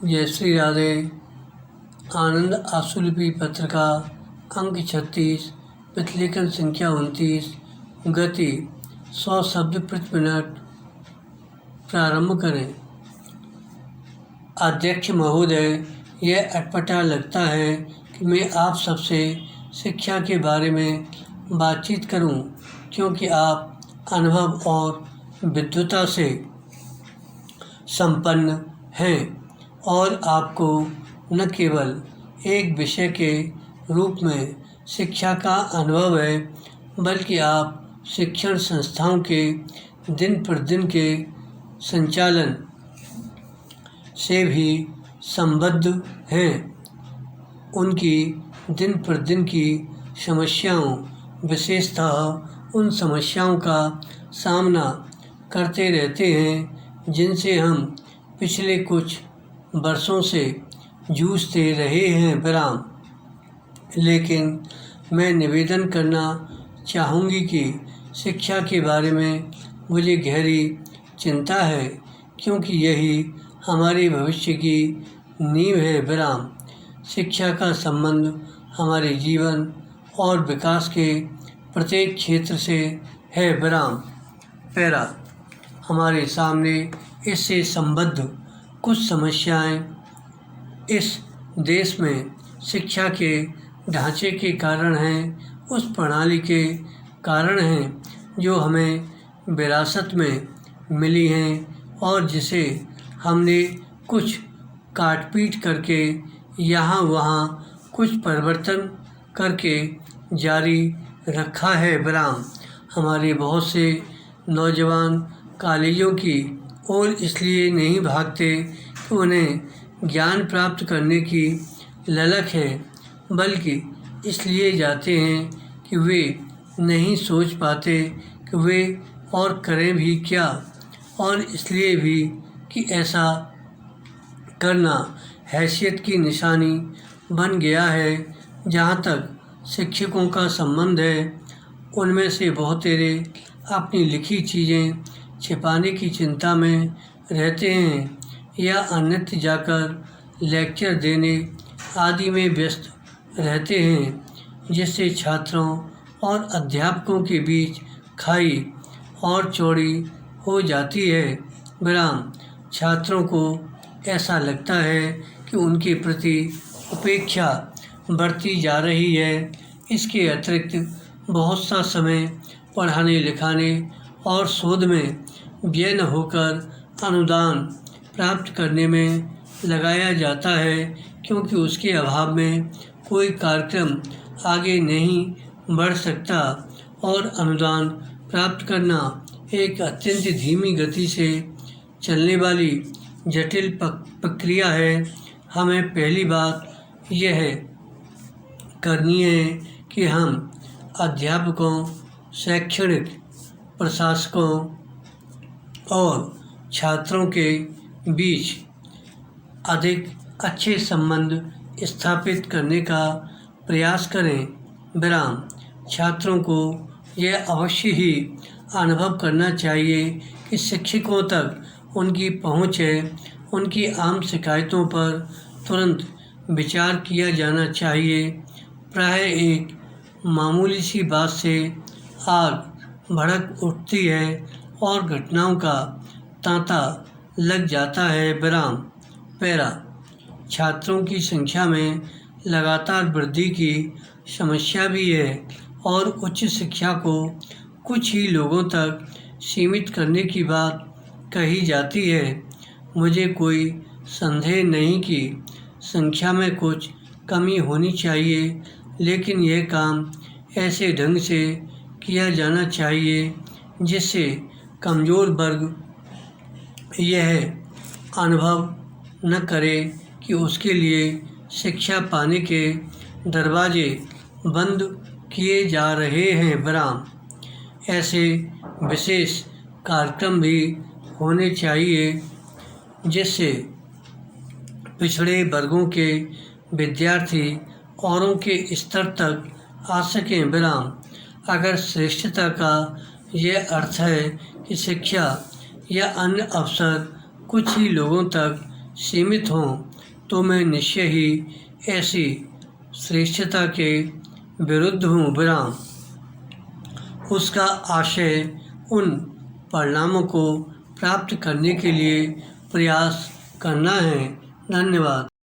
जय श्री राधे। आनंद आशुलिपि पत्रिका अंक 36, प्रतिलेखन संख्या 29, गति 100 शब्द प्रति मिनट। प्रारंभ करें। अध्यक्ष महोदय, यह अटपटा लगता है कि मैं आप सबसे शिक्षा के बारे में बातचीत करूं, क्योंकि आप अनुभव और विद्वता से संपन्न हैं और आपको न केवल एक विषय के रूप में शिक्षा का अनुभव है, बल्कि आप शिक्षण संस्थाओं के दिन प्रतिदिन के संचालन से भी संबद्ध हैं। उनकी दिन प्रतिदिन की समस्याओं, विशेषतः उन समस्याओं का सामना करते रहते हैं जिनसे हम पिछले कुछ वर्षों से जूझते रहे हैं। विराम। लेकिन मैं निवेदन करना चाहूँगी कि शिक्षा के बारे में मुझे गहरी चिंता है, क्योंकि यही हमारे भविष्य की नींव है। विराम। शिक्षा का संबंध हमारे जीवन और विकास के प्रत्येक क्षेत्र से है। विराम। पैरा। हमारे सामने इससे संबद्ध कुछ समस्याएं इस देश में शिक्षा के ढांचे के कारण हैं, उस प्रणाली के कारण हैं जो हमें विरासत में मिली हैं और जिसे हमने कुछ काट-पीट करके यहाँ वहाँ कुछ परिवर्तन करके जारी रखा है। विराम। हमारे बहुत से नौजवान कॉलेजों की ओर इसलिए नहीं भागते कि उन्हें ज्ञान प्राप्त करने की ललक है, बल्कि इसलिए जाते हैं कि वे नहीं सोच पाते कि वे और करें भी क्या, और इसलिए भी कि ऐसा करना हैसियत की निशानी बन गया है। जहाँ तक शिक्षकों का संबंध है, उनमें से बहुतेरे अपनी लिखी चीज़ें छिपाने की चिंता में रहते हैं या अन्यत्र जाकर लेक्चर देने आदि में व्यस्त रहते हैं, जिससे छात्रों और अध्यापकों के बीच खाई और चौड़ी हो जाती है। विराम। छात्रों को ऐसा लगता है कि उनके प्रति उपेक्षा बढ़ती जा रही है। इसके अतिरिक्त बहुत सा समय पढ़ाने लिखाने और शोध में व्यय न होकर अनुदान प्राप्त करने में लगाया जाता है, क्योंकि उसके अभाव में कोई कार्यक्रम आगे नहीं बढ़ सकता और अनुदान प्राप्त करना एक अत्यंत धीमी गति से चलने वाली जटिल प्रक्रिया है। हमें पहली बात यह करनी है कि हम अध्यापकों, शैक्षणिक प्रशासकों और छात्रों के बीच अधिक अच्छे संबंध स्थापित करने का प्रयास करें। विराम। छात्रों को यह अवश्य ही अनुभव करना चाहिए कि शिक्षकों तक उनकी पहुंच है। उनकी आम शिकायतों पर तुरंत विचार किया जाना चाहिए। प्रायः एक मामूली सी बात से आग भड़क उठती है और घटनाओं का तांता लग जाता है। विराम। पैरा। छात्रों की संख्या में लगातार वृद्धि की समस्या भी है और उच्च शिक्षा को कुछ ही लोगों तक सीमित करने की बात कही जाती है। मुझे कोई संदेह नहीं कि संख्या में कुछ कमी होनी चाहिए, लेकिन यह काम ऐसे ढंग से किया जाना चाहिए जिससे कमज़ोर वर्ग यह अनुभव न करे कि उसके लिए शिक्षा पाने के दरवाजे बंद किए जा रहे हैं। विराम। ऐसे विशेष कार्यक्रम भी होने चाहिए जिससे पिछड़े वर्गों के विद्यार्थी औरों के स्तर तक आ सकें। विराम। अगर श्रेष्ठता का यह अर्थ है कि शिक्षा या अन्य अवसर कुछ ही लोगों तक सीमित हों तो मैं निश्चय ही ऐसी श्रेष्ठता के विरुद्ध हूँ। विराम। उसका आशय उन परिणामों को प्राप्त करने के लिए प्रयास करना है। धन्यवाद।